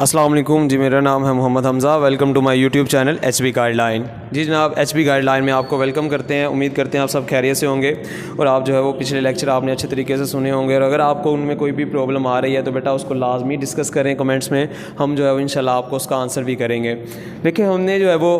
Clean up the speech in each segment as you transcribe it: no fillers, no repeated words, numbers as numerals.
अस्सलाम वालेकुम जी, मेरा नाम है Mohammad Hamza. Welcome to my YouTube channel HB guideline. जी जनाब, HB गाइडलाइन में आपको वेलकम करते हैं। उम्मीद करते हैं आप सब खैरियत से होंगे और आप जो है वो पिछले लेक्चर आपने अच्छे तरीके से सुने होंगे। और अगर आपको उनमें कोई भी प्रॉब्लम आ रही है तो बेटा उसको लाजमी डिस्कस करें कमेंट्स में, हम जो है वो इंशाल्लाह आपको उसका आंसर भी करेंगे। देखिए, हमने जो है वो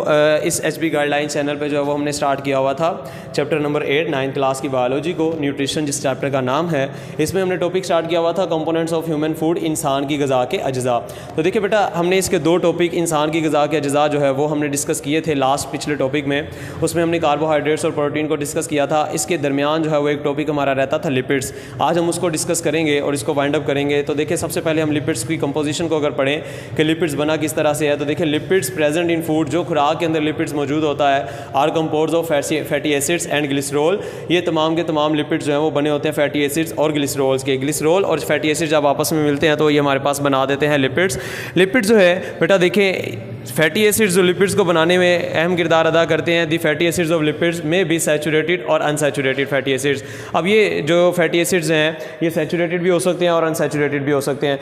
इस HB गाइडलाइन चैनल पर जो है वो हमने स्टार्ट किया हुआ था चैप्टर नंबर 8 9th क्लास की बायोलॉजी को, न्यूट्रिशन जिस चैप्टर का नाम है। इसमें हमने टॉपिक स्टार्ट किया हुआ था कंपोनेंट्स ऑफ ह्यूमन फूड, इंसान की ग़िज़ा के अज्जा। तो देखिए बेटा, हमने इसके दो टॉपिक इंसान की ग़िज़ा के अज्जा जो है वो हमने डिस्कस किए थे लास्ट पिछले टॉपिक में। उसमें हमने कार्बोहाइड्रेट्स और प्रोटीन को डिस्कस किया था। इसके दरमियान जो है वो एक टॉपिक हमारा रहता था लिपिड्स। आज हम उसको डिस्कस करेंगे और इसको वाइंड अप करेंगे। तो देखिए, सबसे पहले हम लिपिड्स की कंपोजिशन को अगर पढ़ें कि लिपिड्स बना किस तरह से है, तो देखिए लिपिड्स प्रेजेंट इन फूड, जो खुराक के अंदर लिपिड्स मौजूद होता है, are composed of fatty acids and glycerol. ये तमाम के तमाम लिपिड्स जो हैं वो बने होते हैं फैटी एसिड्स और ग्लिसरॉल्स के। ग्लिसरॉल और फैटी एसिड जब आपस में मिलते हैं तो ये हमारे पास बना देते हैं लिपिड्स। लिपिड्स जो है बेटा, देखिए फैटी एसिड्स जो लिपिड्स को बनाने में अहम किरदार अदा करते हैं। दी फैटी एसिड्स ऑफ लिपिड्स में भी सैचुरेटेड और अनसैचुरेटेड फैटी एसिड्स। अब ये जो फैटी एसिड्स हैं ये सैचुरेटेड भी हो सकते हैं और अनसैचुरेटेड भी हो सकते हैं।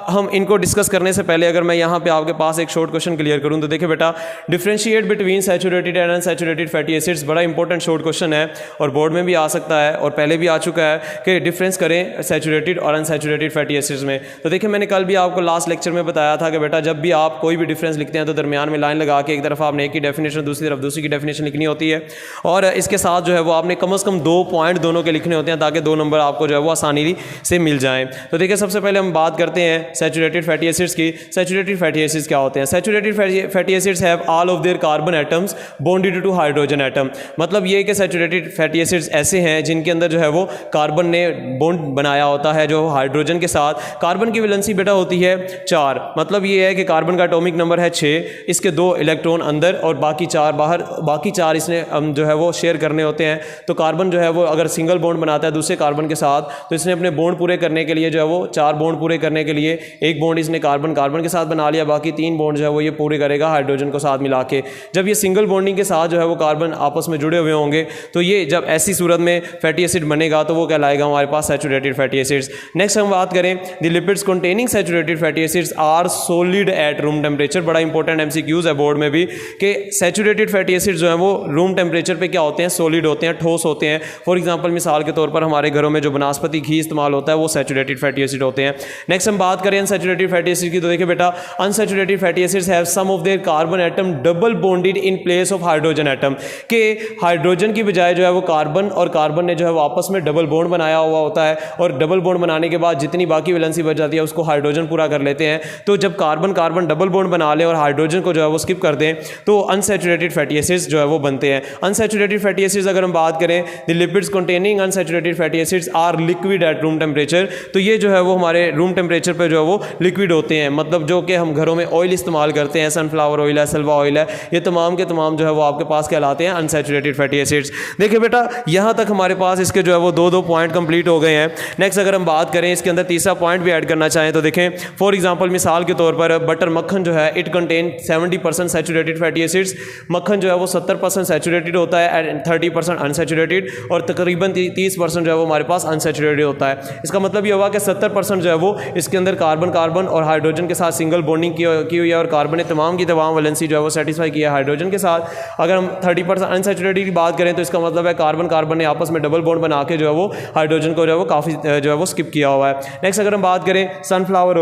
हम इनको डिस्कस करने से पहले अगर मैं यहाँ पे आपके पास एक शॉर्ट क्वेश्चन क्लियर करूँ तो देखिए बेटा, differentiate between saturated and unsaturated fatty acids बड़ा इंपॉर्टेंट शॉर्ट क्वेश्चन है और बोर्ड में भी आ सकता है और पहले भी आ चुका है कि डिफरेंस करें सैचुरेटेड और अनसैचुरेटेड फैटी एसिड्स में। तो देखिए, मैंने कल भी आपको लास्ट लेक्चर में बताया था कि बेटा जब भी आप कोई भी डिफरेंस लिखते हैं तो दरमियान में लाइन लगा के एक तरफ आपने एक की डेफिनेशन, दूसरी तरफ दूसरी की डेफिनेशन लिखनी होती है और इसके साथ जो है वो आपने कम से कम 2 पॉइंट दोनों के लिखने होते हैं ताकि 2 नंबर आपको जो है वो आसानी से मिल जाएं। तो देखिए, सबसे पहले हम बात करते हैं सैचुरेटेड फैटी एसिड्स की। सैचुरेटेड फैटी एसिड्स क्या होते हैं? Saturated fatty acids have all of their carbon atoms bonded to hydrogen atom. मतलब ये कि सैचुरेटेड फैटी एसिड्स ऐसे हैं जिनके अंदर जो है वो कार्बन ने बॉन्ड बनाया होता है जो हाइड्रोजन के साथ। कार्बन की वैलेंसी बेटा होती है 4। मतलब ये है कि कार्बन का एटॉमिक नंबर है 6, इसके 2 इलेक्ट्रॉन अंदर और बाकी 4 बाहर, बाकी 4 इसने जो है वो शेयर करने होते हैं। तो कार्बन जो है वो अगर सिंगल बॉन्ड बनाता है दूसरे कार्बन के साथ तो इसने अपने बॉन्ड पूरे करने के लिए जो है वो 4 बॉन्ड पूरे करने के लिए एक बॉन्ड इसने कार्बन के साथ बना लिया, बाकी 3 बॉन्ड जो है वो ये पूरे करेगा हाइड्रोजन को साथ मिला के। जब ये सिंगल बॉन्डिंग के साथ जो है वो कार्बन आपस में जुड़े हुए होंगे तो ये जब ऐसी सूरत में फैटी एसिड बनेगा तो वो कहलाएगा हमारे पास सैचुरेटेड फैटी एसिड्स। नेक्स्ट हम बात करें the lipids containing saturated fatty acids are solid at room temperature. बड़ा इंपॉर्टेंट MCQs है बोर्ड में भी कि सैचुरेटेड फैटी एसिड्स जो है वो रूम टेम्परेचर पे क्या होते हैं? सॉलिड होते हैं, ठोस होते हैं। फॉर एग्जांपल, मिसाल के तौर पर हमारे घरों में जो बनास्पति घी इस्तेमाल होता है वो सैचुरेटेड फैटी एसिड होते हैं। नेक्स्ट हम बात करें अनसैचुरेटेड फैटी एसिड की, तो देखिए बेटा, unsaturated fatty acids have some of their carbon atom double bonded in place of hydrogen atom. के हाइड्रोजन की बजाय जो है वो कार्बन और कार्बन ने जो है वो आपस में डबल बॉन्ड बनाया हुआ होता है और डबल बॉन्ड बनाने के बाद जितनी बाकी वैलेंसी बच जाती है उसको हाइड्रोजन पूरा कर लेते हैं। तो जब कार्बन कार्बन डबल बॉन्ड बना ले और हाइड्रोजन को जो है वो स्किप कर दें तो अनसैचुरेटेड फैटी एसिड्स जो है वो बनते हैं। अनसैचुरेटेड फैटी एसिड्स अगर हम बात करें, the lipids containing unsaturated fatty acids are liquid at room temperature. तो ये जो है वो हमारे रूम टेम्परेचर पे जो है वो लिक्विड होते हैं। मतलब जो कि हम घरों में ऑयल इस्तेमाल करते हैं, सनफ्लावर ऑयल है, सल्वा ऑयल है, ये तमाम के तमाम जो है वो आपके पास कहलाते हैं अनसैचुरेटेड फैटी एसिड्स। देखिए बेटा, यहाँ तक हमारे पास इसके जो है वो 2 पॉइंट कंप्लीट हो गए हैं। नेक्स्ट अगर हम बात करें इसके अंदर तीसरा पॉइंट भी ऐड करना चाहें तो देखें, फॉर एग्जाम्पल मिसाल के तौर पर बटर मक्खन जो है it contain 70% saturated fatty acids. मक्खन जो है वो 70% सैचुरेटेड होता है एंड 30% अनसैचुरेटेड और तकरीबन 30% जो है वो हमारे पास अनसैचुरेटेड होता है। इसका मतलब ये हुआ कि 70% जो है वो इसके अंदर कार्बन और हाइड्रोजन के साथ सिंगल बॉन्डिंग की हुई है और कार्बन ने तमाम की तमाम वैलेंसी जो है वो सेटिस्फाई किया है हाइड्रोजन के साथ। अगर हम 30% अनसैचुरेटेड की बात करें तो इसका मतलब है कार्बन ने आपस में डबल बॉन्ड बना के जो है वो हाइड्रोजन को जो है वो काफ़ी जो है वो स्किप किया हुआ है। नेक्स्ट अगर हम बात करें सनफ्लावर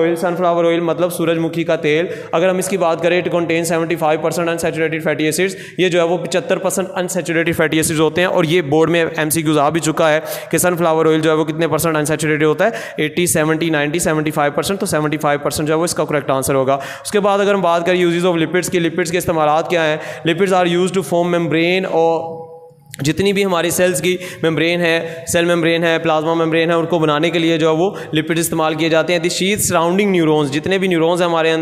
ऑयल मतलब सूरजमुखी का तेल, अगर हम इसकी बात करें it contain 75% unsaturated fatty acids. ये जो है वो 75% अनसैचुरेटेड फैटी एसिड्स होते हैं और ये बोर्ड में MCQs आ भी चुका है कि सनफ्लावर ऑयल जो है वो कितने परसेंट अनसैचुरेटेड होता है? 80, 70, 90, 75%। तो 75% जो है वो इसका करेक्ट आंसर होगा। उसके बाद अगर हम बात करें यूजेस ऑफ लिपिड्स की, लिपिड्स के इस्तेमालात क्या हैं? Lipids are used to form membrane और जितनी भी हमारी सेल्स की मेम्ब्रेन है, सेल मेम्ब्रेन है, प्लाज्मा मेम्ब्रेन है, उनको बनाने के लिए जो है वो लिपिड इस्तेमाल किए जाते हैं। द शीथ सराउंडिंग न्यूरॉन्स, जितने भी न्यूरॉन्स हैं हमारे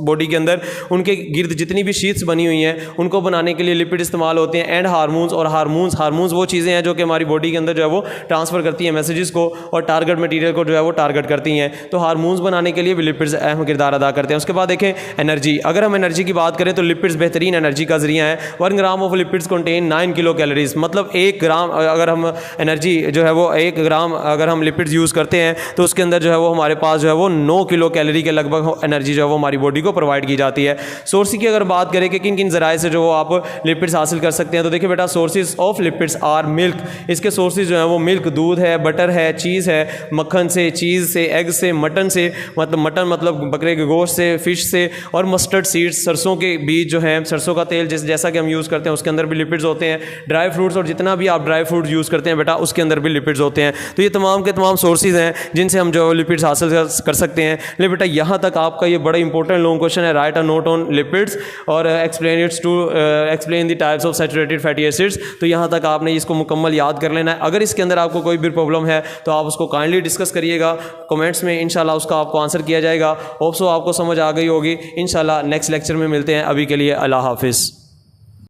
बॉडी के अंदर, उनके गिर्द जितनी भी शीथ्स बनी हुई हैं उनको बनाने के लिए लिपिड इस्तेमाल होते हैं। एंड हार्मोन्स, और हार्मोन्स वो चीज़ें हैं जो कि हमारी बॉडी के अंदर जो है वो ट्रांसफ़र करती हैं मैसेजेस को और टारगेट मटीरियल को जो है वो टारगेट करती हैं। तो हार्मोन्स बनाने के लिए भी लिपिड्स अहम किरदार अदा करते हैं। उसके बाद देखें एनर्जी, अगर हम एनर्जी की बात करें तो लिपिड्स बेहतरीन एनर्जी का जरिया है। 1 gram of lipids contain 9 kilo calories, मतलब 1 ग्राम अगर हम एनर्जी जो है वो 1 ग्राम अगर हम लिपिड्स यूज़ करते हैं तो उसके अंदर जो है वो हमारे पास जो है वो 9 किलो कैलोरी के लगभग एनर्जी जो है वो हमारी बॉडी को प्रोवाइड की जाती है। सोर्स की अगर बात करें कि किन किन ज़राए से जो वो आप लिपिड्स हासिल कर सकते हैं, तो देखिए बेटा sources of lipids are milk, इसके सोर्सेज जो है वो मिल्क दूध है, बटर है, चीज़ है, मक्खन से, चीज़ से, एग से, मटन से, मतलब मटन मतलब बकरे के गोश्त से, फिश से, और मस्टर्ड सीड्स सरसों के बीज जो हैं, सरसों का तेल जैसा कि हम यूज़ करते हैं उसके अंदर भी लिपिड्स होते हैं, ड्राई फ्रूट्स और जितना भी आप ड्राई फ्रूट यूज़ करते हैं बेटा उसके अंदर भी लिपिड्स होते हैं। तो ये तमाम के तमाम सोर्सेज हैं जिनसे हम जो लिपिड्स हासिल कर सकते हैं। ले बेटा यहाँ तक आपका ये बड़ा इंपॉर्टेंट लॉन्ग क्वेश्चन है, write a note on lipids और explain the types of saturated fatty acids. तो यहाँ तक आपने इसको मुकम्मल याद कर लेना है। अगर इसके अंदर आपको कोई भी प्रॉब्लम है तो आप उसको काइंडली डिस्कस करिएगा कमेंट्स में, इंशाल्लाह उसका आपको आंसर किया जाएगा। होप सो आपको समझ आ गई होगी। इंशाल्लाह नेक्स्ट लेक्चर में मिलते हैं। अभी के लिए अल्लाह हाफिज़।